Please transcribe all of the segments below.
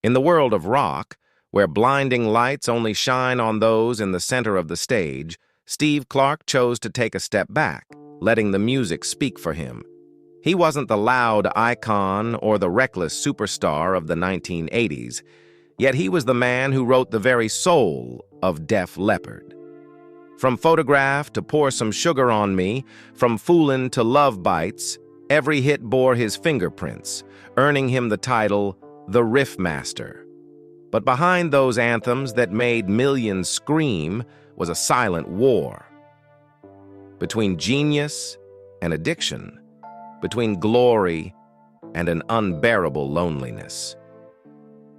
In the world of rock, where blinding lights only shine on those in the center of the stage, Steve Clark chose to take a step back, letting the music speak for him. He wasn't the loud icon or the reckless superstar of the 1980s, yet he was the man who wrote the very soul of Def Leppard. From Photograph to Pour Some Sugar on Me, from Foolin to Love Bites, every hit bore his fingerprints, earning him the title the Riffmaster. But behind those anthems that made millions scream was a silent war. Between genius and addiction, between glory and an unbearable loneliness.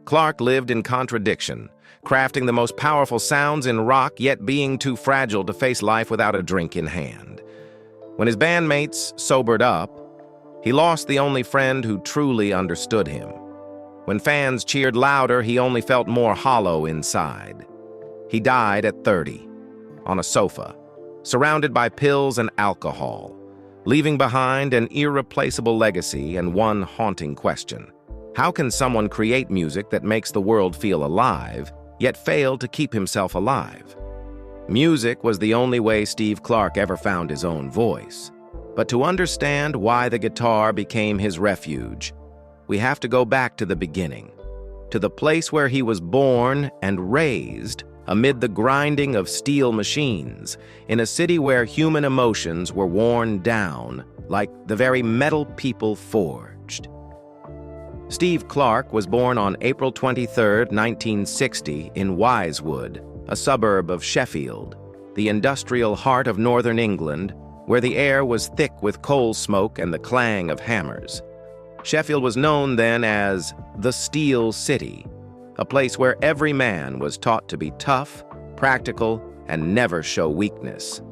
Clark lived in contradiction, crafting the most powerful sounds in rock, yet being too fragile to face life without a drink in hand. When his bandmates sobered up, he lost the only friend who truly understood him. When fans cheered louder, he only felt more hollow inside. He died at 30, on a sofa, surrounded by pills and alcohol, leaving behind an irreplaceable legacy and one haunting question. How can someone create music that makes the world feel alive, yet fail to keep himself alive? Music was the only way Steve Clark ever found his own voice. But to understand why the guitar became his refuge, we have to go back to the beginning, to the place where he was born and raised amid the grinding of steel machines, in a city where human emotions were worn down like the very metal people forged. Steve Clark was born on April 23, 1960, in Wisewood, a suburb of Sheffield, the industrial heart of northern England, where the air was thick with coal smoke and the clang of hammers. Sheffield was known then as the Steel City, a place where every man was taught to be tough, practical, and never show weakness.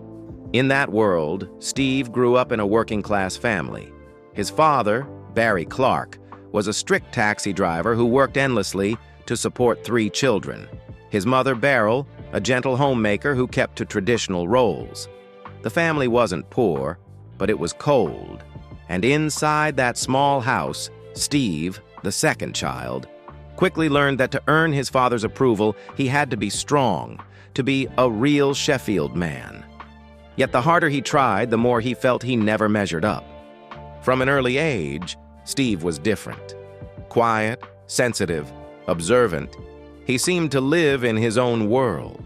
In that world, Steve grew up in a working-class family. His father, Barry Clark, was a strict taxi driver who worked endlessly to support 3 children. His mother, Beryl, a gentle homemaker who kept to traditional roles. The family wasn't poor, but it was cold. And inside that small house, Steve, the second child, quickly learned that to earn his father's approval, he had to be strong, to be a real Sheffield man. Yet the harder he tried, the more he felt he never measured up. From an early age, Steve was different. Quiet, sensitive, observant, he seemed to live in his own world.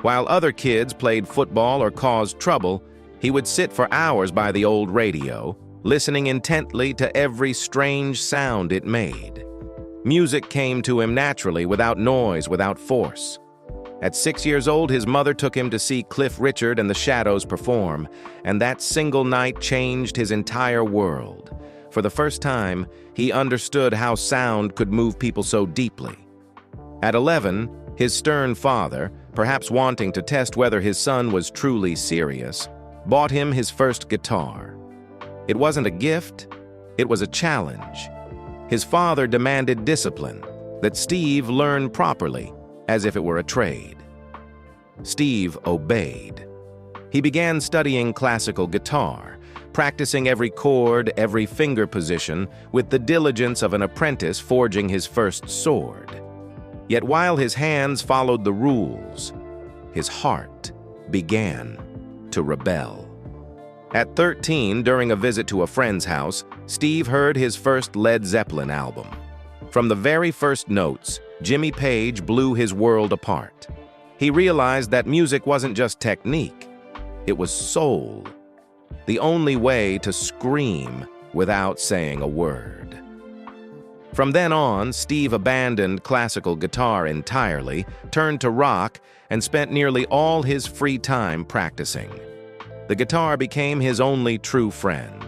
While other kids played football or caused trouble, he would sit for hours by the old radio, listening intently to every strange sound it made. Music came to him naturally, without noise, without force. At 6 years old, his mother took him to see Cliff Richard and the Shadows perform, and that single night changed his entire world. For the first time, he understood how sound could move people so deeply. At 11, his stern father, perhaps wanting to test whether his son was truly serious, bought him his first guitar. It wasn't a gift, it was a challenge. His father demanded discipline, that Steve learn properly, as if it were a trade. Steve obeyed. He began studying classical guitar, practicing every chord, every finger position, with the diligence of an apprentice forging his first sword. Yet while his hands followed the rules, his heart began to rebel. At 13, during a visit to a friend's house, Steve heard his first Led Zeppelin album. From the very first notes, Jimmy Page blew his world apart. He realized that music wasn't just technique, it was soul. The only way to scream without saying a word. From then on, Steve abandoned classical guitar entirely, turned to rock, and spent nearly all his free time practicing. The guitar became his only true friend,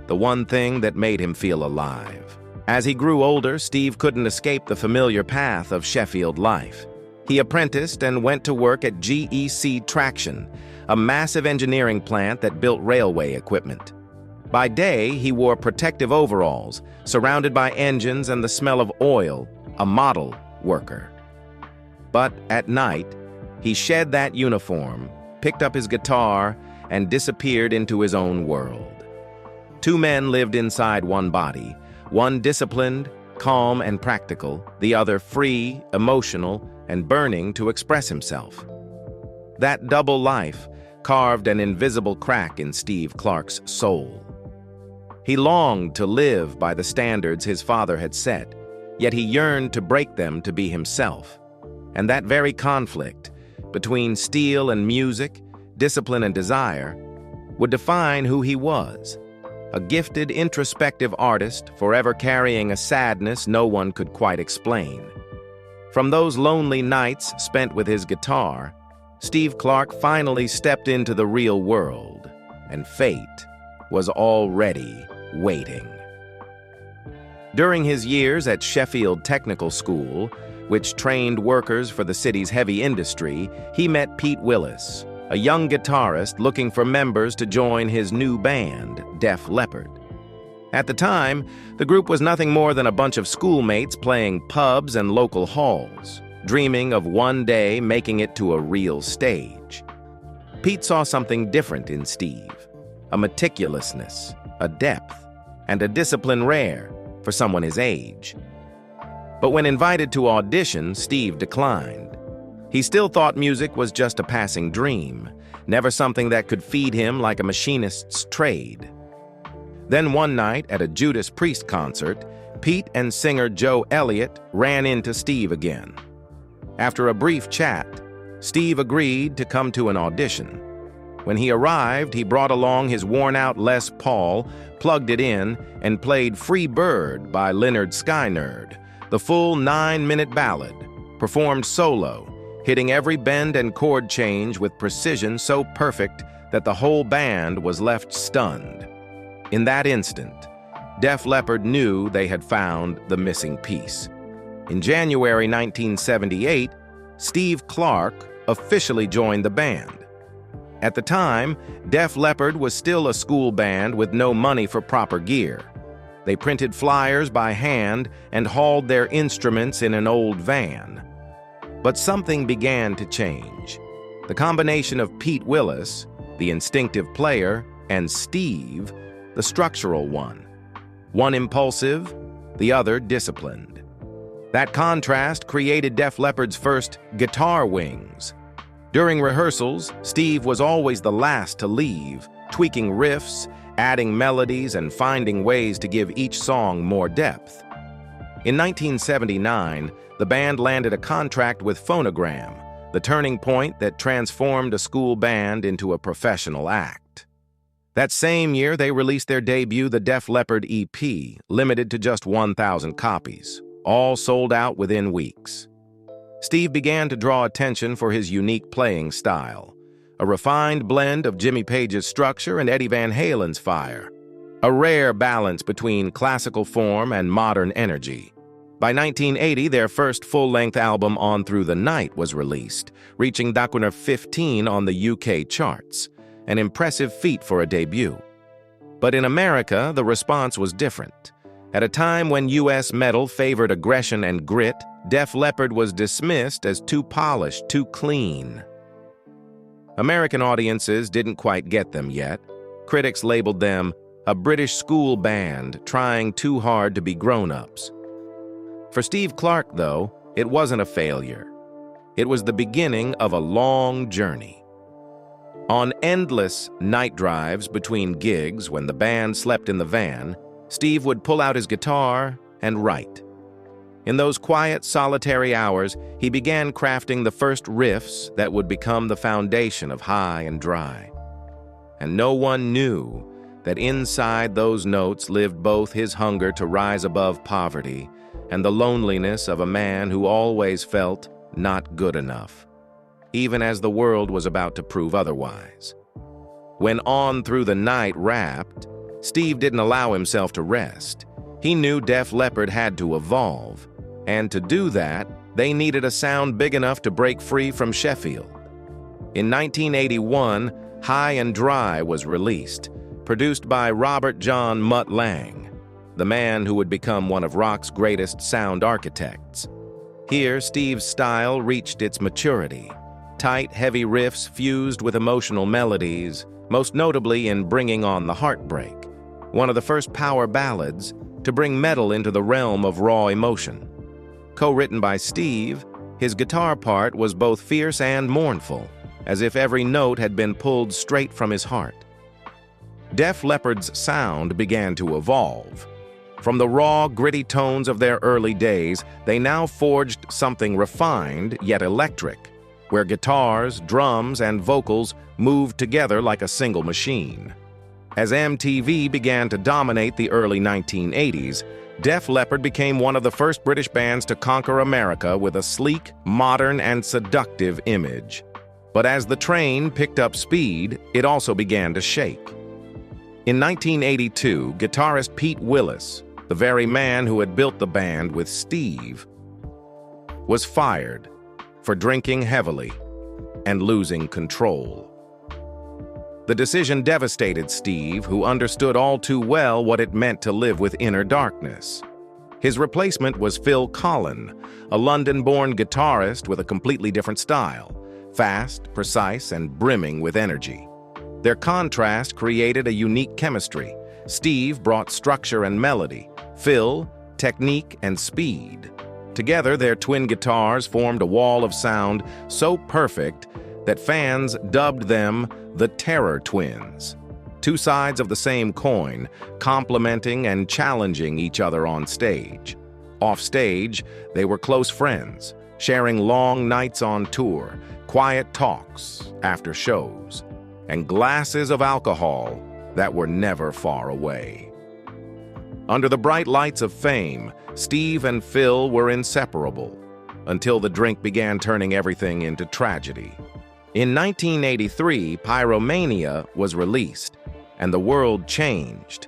the one thing that made him feel alive. As he grew older, Steve couldn't escape the familiar path of Sheffield life. He apprenticed and went to work at GEC Traction, a massive engineering plant that built railway equipment. By day, he wore protective overalls, surrounded by engines and the smell of oil, a model worker. But at night, he shed that uniform, picked up his guitar, and disappeared into his own world. 2 men lived inside one body, one disciplined, calm and practical, the other free, emotional, and burning to express himself. That double life carved an invisible crack in Steve Clark's soul. He longed to live by the standards his father had set, yet he yearned to break them to be himself. And that very conflict between steel and music, discipline and desire, would define who he was. A gifted, introspective artist, forever carrying a sadness no one could quite explain. From those lonely nights spent with his guitar, Steve Clark finally stepped into the real world, and fate was already waiting. During his years at Sheffield Technical School, which trained workers for the city's heavy industry, he met Pete Willis, a young guitarist looking for members to join his new band, Def Leppard. At the time, the group was nothing more than a bunch of schoolmates playing pubs and local halls, dreaming of one day making it to a real stage. Pete saw something different in Steve, a meticulousness, a depth, and a discipline rare for someone his age. But when invited to audition, Steve declined. He still thought music was just a passing dream, never something that could feed him like a machinist's trade. Then one night at a Judas Priest concert, Pete and singer Joe Elliott ran into Steve again. After a brief chat, Steve agreed to come to an audition. When he arrived, he brought along his worn-out Les Paul, plugged it in, and played Free Bird by Leonard Skynyrd, the full 9-minute ballad, performed solo, hitting every bend and chord change with precision so perfect that the whole band was left stunned. In that instant, Def Leppard knew they had found the missing piece. In January 1978, Steve Clark officially joined the band. At the time, Def Leppard was still a school band with no money for proper gear. They printed flyers by hand and hauled their instruments in an old van. But something began to change. The combination of Pete Willis, the instinctive player, and Steve, the structural one. One impulsive, the other disciplined. That contrast created Def Leppard's first guitar wings. During rehearsals, Steve was always the last to leave, tweaking riffs, adding melodies, and finding ways to give each song more depth. In 1979, the band landed a contract with Phonogram, the turning point that transformed a school band into a professional act. That same year, they released their debut, the Def Leppard EP, limited to just 1,000 copies, all sold out within weeks. Steve began to draw attention for his unique playing style, a refined blend of Jimmy Page's structure and Eddie Van Halen's fire, a rare balance between classical form and modern energy. By 1980, their first full-length album, On Through the Night, was released, reaching number 15 on the UK charts, an impressive feat for a debut. But in America, the response was different. At a time when US metal favored aggression and grit, Def Leppard was dismissed as too polished, too clean. American audiences didn't quite get them yet. Critics labeled them a British school band trying too hard to be grown-ups. For Steve Clark, though, it wasn't a failure. It was the beginning of a long journey. On endless night drives between gigs when the band slept in the van, Steve would pull out his guitar and write. In those quiet, solitary hours, he began crafting the first riffs that would become the foundation of High and Dry. And no one knew that inside those notes lived both his hunger to rise above poverty and the loneliness of a man who always felt not good enough, even as the world was about to prove otherwise. When On Through the Night wrapped, Steve didn't allow himself to rest. He knew Def Leppard had to evolve, and to do that, they needed a sound big enough to break free from Sheffield. In 1981, High and Dry was released, produced by Robert John Mutt Lang, the man who would become one of rock's greatest sound architects. Here, Steve's style reached its maturity. Tight, heavy riffs fused with emotional melodies, most notably in Bringing on the Heartbreak, one of the first power ballads. to bring metal into the realm of raw emotion. Co-written by Steve, his guitar part was both fierce and mournful, as if every note had been pulled straight from his heart. Def Leppard's sound began to evolve. From the raw, gritty tones of their early days, they now forged something refined yet electric, where guitars, drums, and vocals moved together like a single machine. As MTV began to dominate the early 1980s, Def Leppard became one of the first British bands to conquer America with a sleek, modern, and seductive image. But as the train picked up speed, it also began to shake. In 1982, guitarist Pete Willis, the very man who had built the band with Steve, was fired for drinking heavily and losing control. The decision devastated Steve, who understood all too well what it meant to live with inner darkness. His replacement was Phil Collen, a London-born guitarist with a completely different style, fast, precise, and brimming with energy. Their contrast created a unique chemistry. Steve brought structure and melody, Phil, technique and speed. Together, their twin guitars formed a wall of sound so perfect that fans dubbed them the Terror Twins. Two sides of the same coin, complementing and challenging each other on stage. Off stage, they were close friends, sharing long nights on tour, quiet talks after shows, and glasses of alcohol that were never far away. Under the bright lights of fame, Steve and Phil were inseparable, until the drink began turning everything into tragedy. In 1983, Pyromania was released, and the world changed.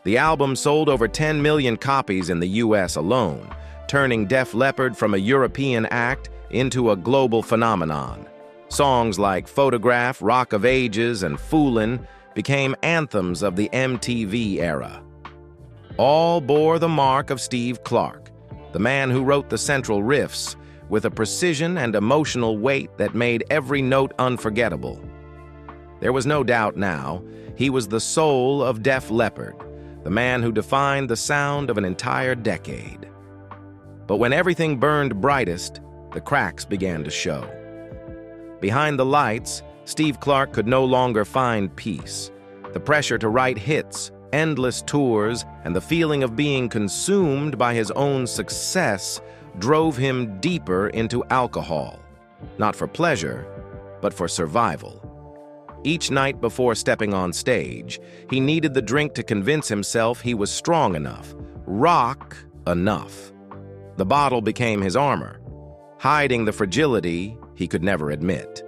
The album sold over 10 million copies in the US alone, turning Def Leppard from a European act into a global phenomenon. Songs like Photograph, Rock of Ages, and Foolin became anthems of the MTV era. All bore the mark of Steve Clark, the man who wrote the central riffs with a precision and emotional weight that made every note unforgettable. There was no doubt now, he was the soul of Def Leppard, the man who defined the sound of an entire decade. But when everything burned brightest, the cracks began to show. Behind the lights, Steve Clark could no longer find peace. The pressure to write hits, endless tours, and the feeling of being consumed by his own success drove him deeper into alcohol, not for pleasure, but for survival. Each night before stepping on stage, he needed the drink to convince himself he was strong enough, rock enough. The bottle became his armor, hiding the fragility he could never admit.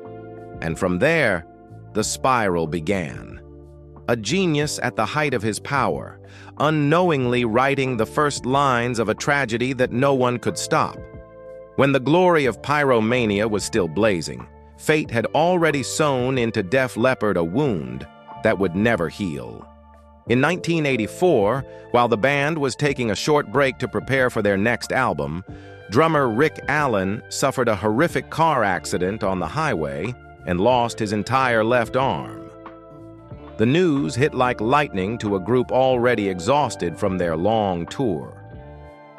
And from there, the spiral began. A genius at the height of his power, unknowingly writing the first lines of a tragedy that no one could stop. When the glory of Pyromania was still blazing, fate had already sewn into Def Leppard a wound that would never heal. In 1984, while the band was taking a short break to prepare for their next album, drummer Rick Allen suffered a horrific car accident on the highway and lost his entire left arm. The news hit like lightning to a group already exhausted from their long tour.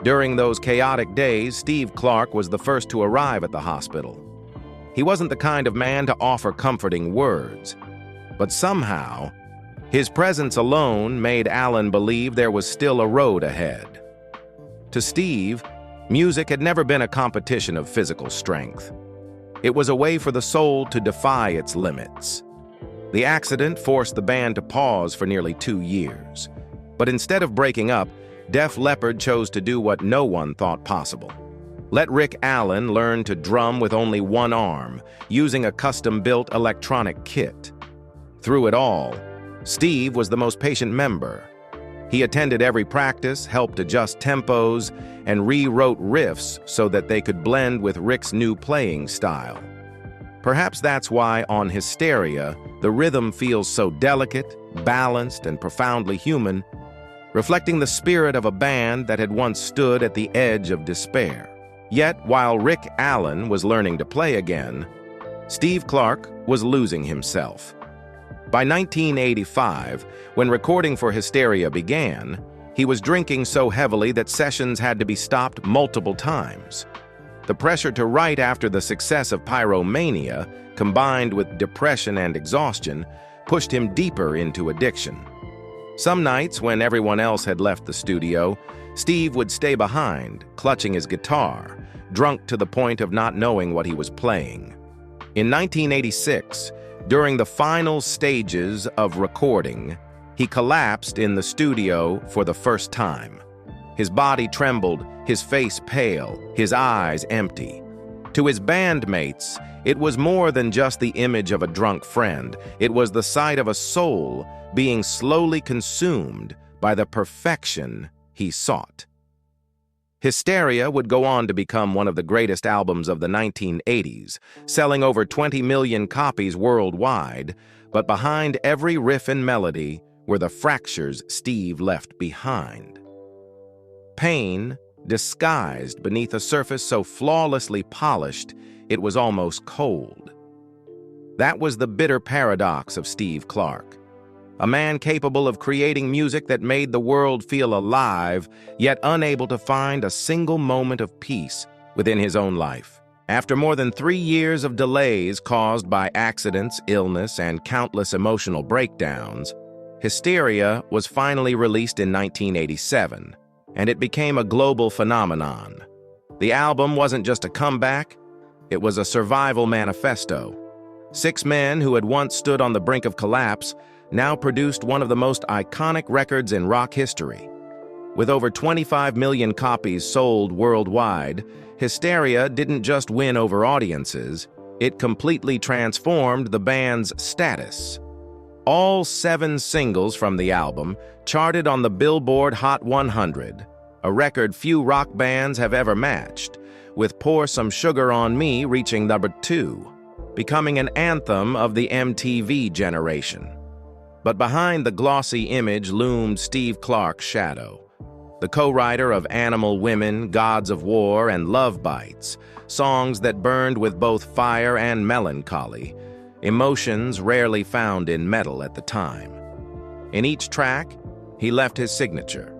During those chaotic days, Steve Clark was the first to arrive at the hospital. He wasn't the kind of man to offer comforting words, but somehow, his presence alone made Allen believe there was still a road ahead. To Steve, music had never been a competition of physical strength. It was a way for the soul to defy its limits. The accident forced the band to pause for nearly 2 years. But instead of breaking up, Def Leppard chose to do what no one thought possible. Let Rick Allen learn to drum with only one arm, using a custom-built electronic kit. Through it all, Steve was the most patient member. He attended every practice, helped adjust tempos, and rewrote riffs so that they could blend with Rick's new playing style. Perhaps that's why on Hysteria, the rhythm feels so delicate, balanced, and profoundly human, reflecting the spirit of a band that had once stood at the edge of despair. Yet, while Rick Allen was learning to play again, Steve Clark was losing himself. By 1985, when recording for Hysteria began, He was drinking so heavily that sessions had to be stopped multiple times. The pressure to write after the success of Pyromania, combined with depression and exhaustion, pushed him deeper into addiction. Some nights, when everyone else had left the studio, Steve would stay behind, clutching his guitar, drunk to the point of not knowing what he was playing. In 1986, during the final stages of recording, he collapsed in the studio for the first time. His body trembled, his face pale, his eyes empty. To his bandmates, it was more than just the image of a drunk friend. It was the sight of a soul being slowly consumed by the perfection he sought. Hysteria would go on to become one of the greatest albums of the 1980s, selling over 20 million copies worldwide, but behind every riff and melody were the fractures Steve left behind. Pain, disguised beneath a surface so flawlessly polished it was almost cold. That was the bitter paradox of Steve Clark. A man capable of creating music that made the world feel alive, yet unable to find a single moment of peace within his own life. After more than 3 years of delays caused by accidents, illness, and countless emotional breakdowns, Hysteria was finally released in 1987, and it became a global phenomenon. The album wasn't just a comeback, it was a survival manifesto. 6 men who had once stood on the brink of collapse now produced one of the most iconic records in rock history. With over 25 million copies sold worldwide, Hysteria didn't just win over audiences, it completely transformed the band's status. All 7 singles from the album charted on the Billboard Hot 100, a record few rock bands have ever matched, with Pour Some Sugar on Me reaching number 2, becoming an anthem of the MTV generation. But behind the glossy image loomed Steve Clark's shadow. The co-writer of Animal Women, Gods of War, and Love Bites, songs that burned with both fire and melancholy, emotions rarely found in metal at the time. In each track, he left his signature: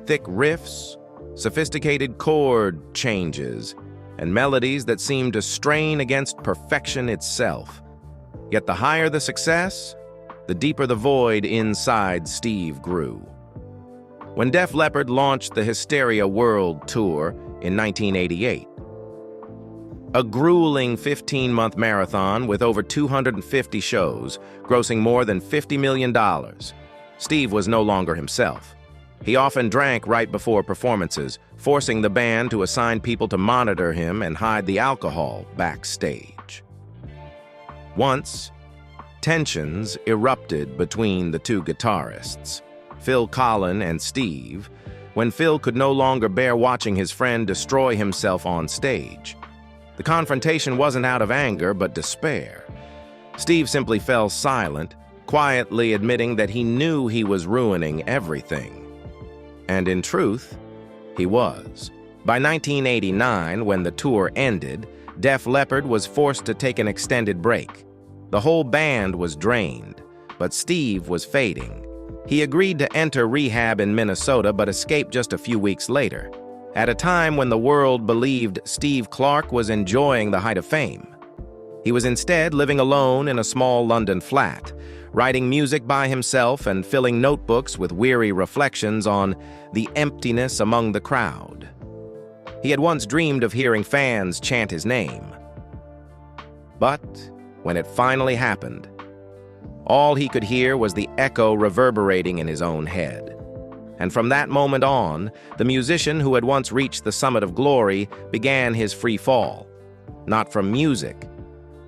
thick riffs, sophisticated chord changes, and melodies that seemed to strain against perfection itself. Yet the higher the success, the deeper the void inside Steve grew. When Def Leppard launched the Hysteria World Tour in 1988, a grueling 15-month marathon with over 250 shows, grossing more than $50 million, Steve was no longer himself. He often drank right before performances, forcing the band to assign people to monitor him and hide the alcohol backstage. Once, tensions erupted between the 2 guitarists, Phil Collen and Steve, when Phil could no longer bear watching his friend destroy himself on stage. The confrontation wasn't out of anger, but despair. Steve simply fell silent, quietly admitting that he knew he was ruining everything. And in truth, he was. By 1989, when the tour ended, Def Leppard was forced to take an extended break. The whole band was drained, but Steve was fading. He agreed to enter rehab in Minnesota, but escaped just a few weeks later, at a time when the world believed Steve Clark was enjoying the height of fame. He was instead living alone in a small London flat, writing music by himself and filling notebooks with weary reflections on the emptiness among the crowd. He had once dreamed of hearing fans chant his name. But when it finally happened, all he could hear was the echo reverberating in his own head. And from that moment on, the musician who had once reached the summit of glory began his free fall, not from music,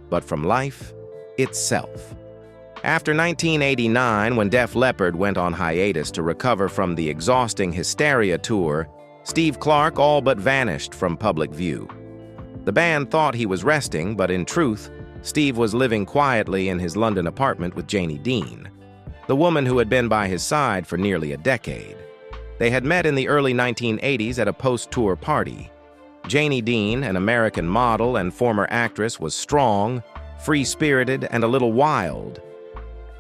but from life itself. After 1989, when Def Leppard went on hiatus to recover from the exhausting Hysteria tour, Steve Clark all but vanished from public view. The band thought he was resting, but in truth, Steve was living quietly in his London apartment with Janie Dean, the woman who had been by his side for nearly a decade. They had met in the early 1980s at a post-tour party. Janie Dean, an American model and former actress, was strong, free-spirited, and a little wild.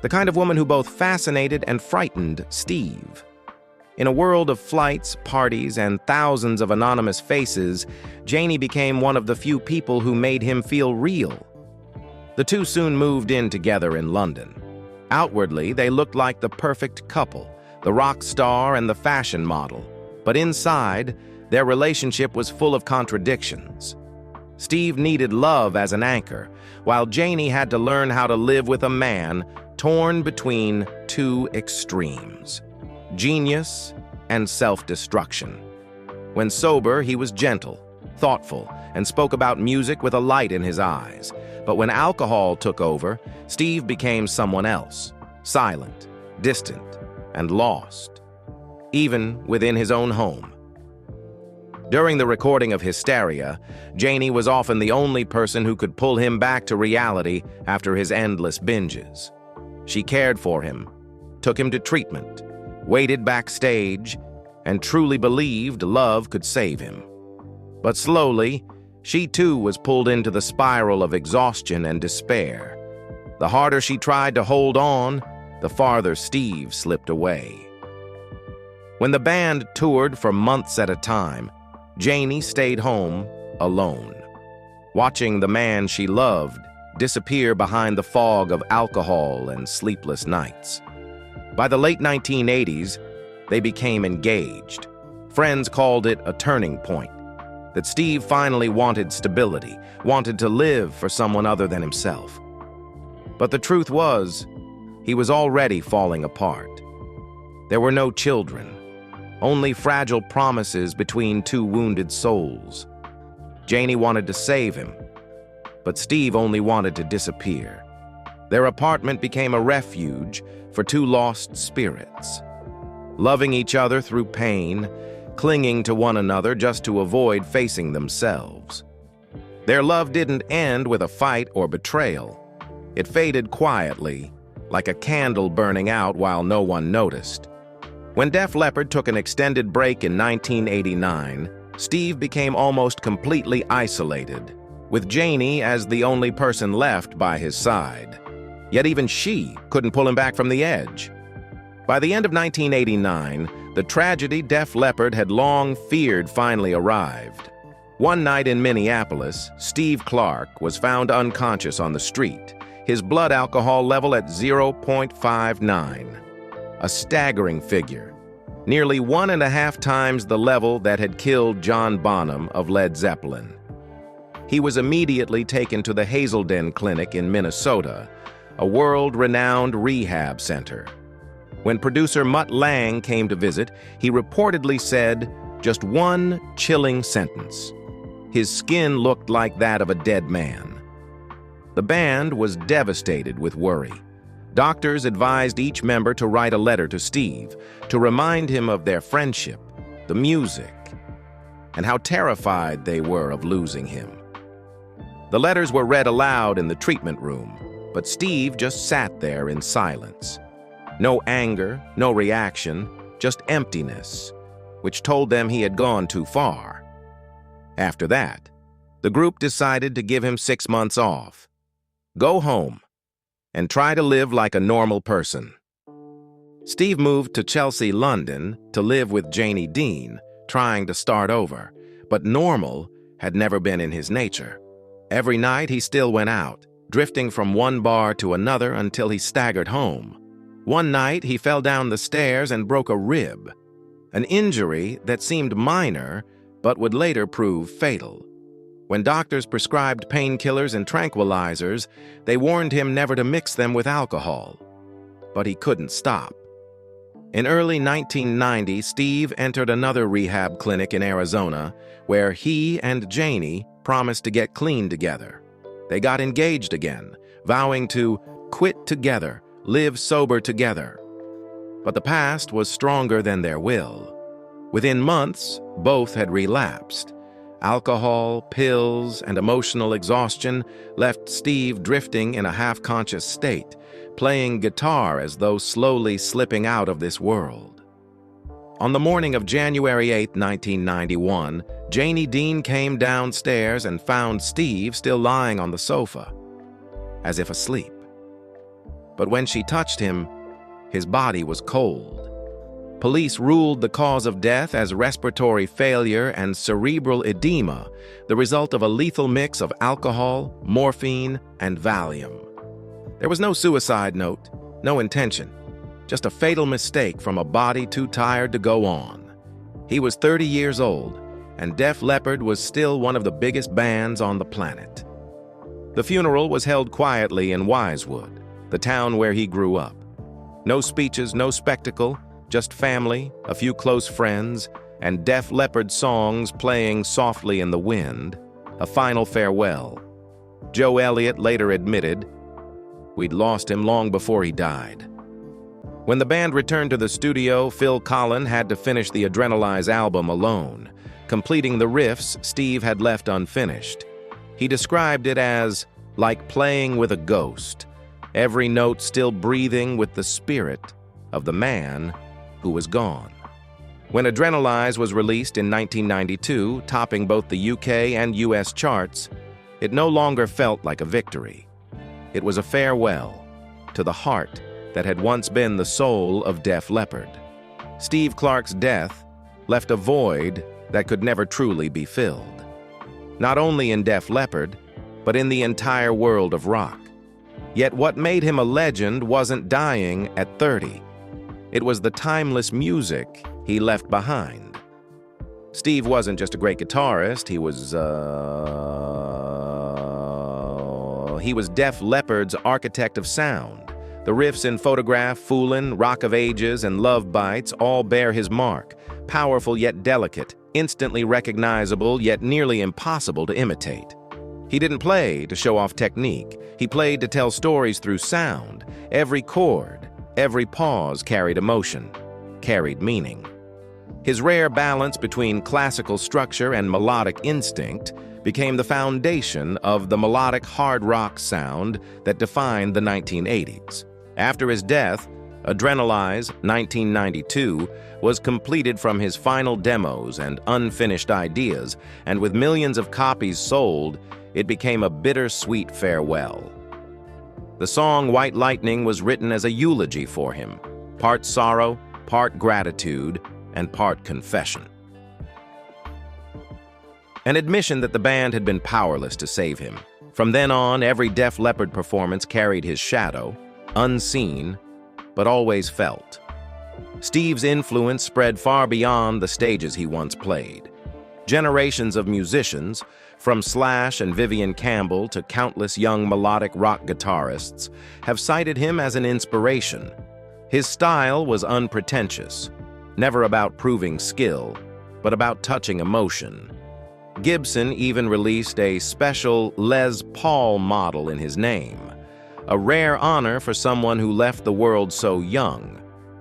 The kind of woman who both fascinated and frightened Steve. In a world of flights, parties, and thousands of anonymous faces, Janie became one of the few people who made him feel real. The two soon moved in together in London. Outwardly, they looked like the perfect couple, the rock star and the fashion model. But inside, their relationship was full of contradictions. Steve needed love as an anchor, while Janie had to learn how to live with a man torn between two extremes: genius and self-destruction. When sober, he was gentle, thoughtful, and spoke about music with a light in his eyes. But when alcohol took over, Steve became someone else, silent, distant, and lost, even within his own home. During the recording of Hysteria, Janie was often the only person who could pull him back to reality after his endless binges. She cared for him, took him to treatment, waited backstage, and truly believed love could save him. But slowly, she too was pulled into the spiral of exhaustion and despair. The harder she tried to hold on, the farther Steve slipped away. When the band toured for months at a time, Janie stayed home alone, watching the man she loved disappear behind the fog of alcohol and sleepless nights. By the late 1980s, they became engaged. Friends called it a turning point, that Steve finally wanted stability, wanted to live for someone other than himself. But the truth was, he was already falling apart. There were no children, only fragile promises between two wounded souls. Janie wanted to save him, but Steve only wanted to disappear. Their apartment became a refuge for two lost spirits, loving each other through pain, clinging to one another just to avoid facing themselves. Their love didn't end with a fight or betrayal. It faded quietly, like a candle burning out while no one noticed. When Def Leppard took an extended break in 1989, Steve became almost completely isolated, with Janie as the only person left by his side. Yet even she couldn't pull him back from the edge. By the end of 1989, the tragedy Def Leppard had long feared finally arrived. One night in Minneapolis, Steve Clark was found unconscious on the street, his blood alcohol level at 0.59. A staggering figure, nearly 1.5 times the level that had killed John Bonham of Led Zeppelin. He was immediately taken to the Hazelden Clinic in Minnesota, a world-renowned rehab center. When producer Mutt Lange came to visit, he reportedly said just one chilling sentence: his skin looked like that of a dead man. The band was devastated with worry. Doctors advised each member to write a letter to Steve to remind him of their friendship, the music, and how terrified they were of losing him. The letters were read aloud in the treatment room, but Steve just sat there in silence. No anger, no reaction, just emptiness, which told them he had gone too far. After that, the group decided to give him 6 months off. Go home and try to live like a normal person. Steve moved to Chelsea, London, to live with Janie Dean, trying to start over, but normal had never been in his nature. Every night he still went out, drifting from one bar to another until he staggered home. One night he fell down the stairs and broke a rib, an injury that seemed minor but would later prove fatal. When doctors prescribed painkillers and tranquilizers, they warned him never to mix them with alcohol. But he couldn't stop. In early 1990, Steve entered another rehab clinic in Arizona, where he and Janie promised to get clean together. They got engaged again, vowing to quit together, live sober together. But the past was stronger than their will. Within months, both had relapsed. Alcohol, pills, and emotional exhaustion left Steve drifting in a half-conscious state, playing guitar as though slowly slipping out of this world. On the morning of January 8, 1991, Janie Dean came downstairs and found Steve still lying on the sofa, as if asleep. But when she touched him, his body was cold. Police ruled the cause of death as respiratory failure and cerebral edema, the result of a lethal mix of alcohol, morphine, and Valium. There was no suicide note, no intention, just a fatal mistake from a body too tired to go on. He was 30 years old, and Def Leppard was still one of the biggest bands on the planet. The funeral was held quietly in Wisewood, the town where he grew up. No speeches, no spectacle, just family, a few close friends, and Def Leppard songs playing softly in the wind, a final farewell. Joe Elliott later admitted, "We'd lost him long before he died." When the band returned to the studio, Phil Collen had to finish the Adrenalize album alone, completing the riffs Steve had left unfinished. He described it as like playing with a ghost, every note still breathing with the spirit of the man who was gone. When Adrenalize was released in 1992, topping both the UK and US charts, it no longer felt like a victory. It was a farewell to the heart that had once been the soul of Def Leppard. Steve Clark's death left a void that could never truly be filled. Not only in Def Leppard, but in the entire world of rock. Yet what made him a legend wasn't dying at 30. It was the timeless music he left behind. Steve wasn't just a great guitarist, he was Def Leppard's architect of sound. The riffs in Photograph, Foolin, Rock of Ages, and Love Bites all bear his mark, powerful yet delicate, instantly recognizable yet nearly impossible to imitate. He didn't play to show off technique, he played to tell stories through sound. Every chord, every pause carried emotion, carried meaning. His rare balance between classical structure and melodic instinct became the foundation of the melodic hard rock sound that defined the 1980s. After his death, Adrenalize 1992 was completed from his final demos and unfinished ideas, and with millions of copies sold, it became a bittersweet farewell. The song White Lightning was written as a eulogy for him, part sorrow, part gratitude, and part confession. An admission that the band had been powerless to save him. From then on, every Def Leppard performance carried his shadow, unseen, but always felt. Steve's influence spread far beyond the stages he once played. Generations of musicians, from Slash and Vivian Campbell to countless young melodic rock guitarists, have cited him as an inspiration. His style was unpretentious, never about proving skill, but about touching emotion. Gibson even released a special Les Paul model in his name, a rare honor for someone who left the world so young,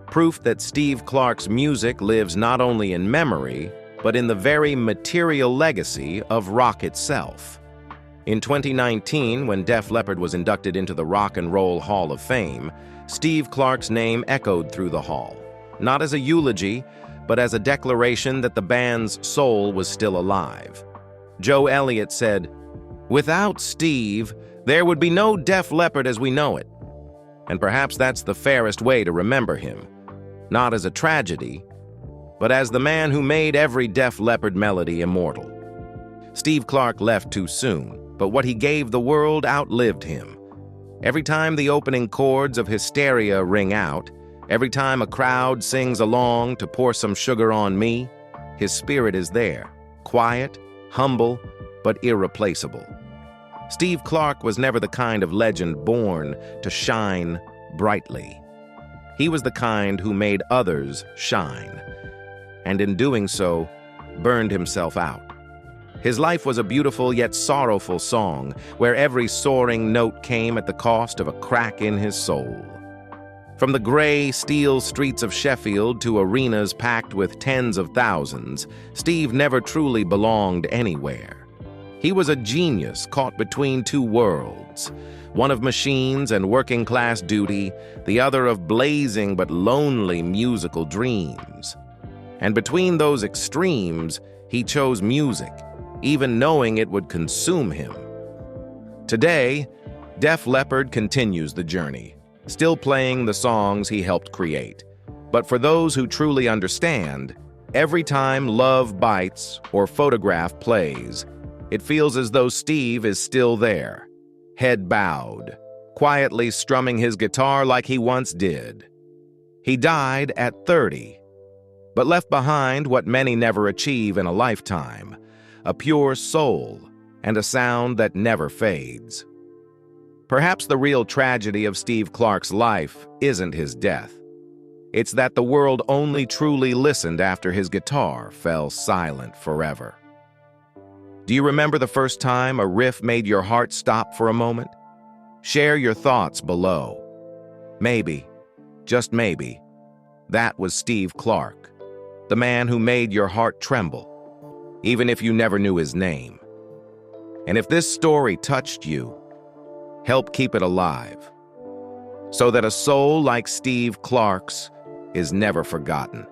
proof that Steve Clark's music lives not only in memory, but in the very material legacy of rock itself. In 2019, when Def Leppard was inducted into the Rock and Roll Hall of Fame, Steve Clark's name echoed through the hall, not as a eulogy, but as a declaration that the band's soul was still alive. Joe Elliott said, "Without Steve, there would be no Def Leppard as we know it." And perhaps that's the fairest way to remember him, not as a tragedy, but as the man who made every Def Leppard melody immortal. Steve Clark left too soon, but what he gave the world outlived him. Every time the opening chords of Hysteria ring out, every time a crowd sings along to Pour Some Sugar on Me, his spirit is there, quiet, humble, but irreplaceable. Steve Clark was never the kind of legend born to shine brightly. He was the kind who made others shine, and in doing so, burned himself out. His life was a beautiful yet sorrowful song, where every soaring note came at the cost of a crack in his soul. From the gray, steel streets of Sheffield to arenas packed with tens of thousands, Steve never truly belonged anywhere. He was a genius caught between two worlds, one of machines and working-class duty, the other of blazing but lonely musical dreams. And between those extremes, he chose music, even knowing it would consume him. Today, Def Leppard continues the journey, still playing the songs he helped create, But for those who truly understand, every time Love Bites or Photograph plays, it feels as though Steve is still there, head bowed, quietly strumming his guitar like he once did. He died at 30, but left behind what many never achieve in a lifetime, a pure soul and a sound that never fades. Perhaps the real tragedy of Steve Clark's life isn't his death. It's that the world only truly listened after his guitar fell silent forever. Do you remember the first time a riff made your heart stop for a moment? Share your thoughts below. Maybe, just maybe, that was Steve Clark, the man who made your heart tremble, even if you never knew his name. And if this story touched you, help keep it alive, so that a soul like Steve Clark's is never forgotten.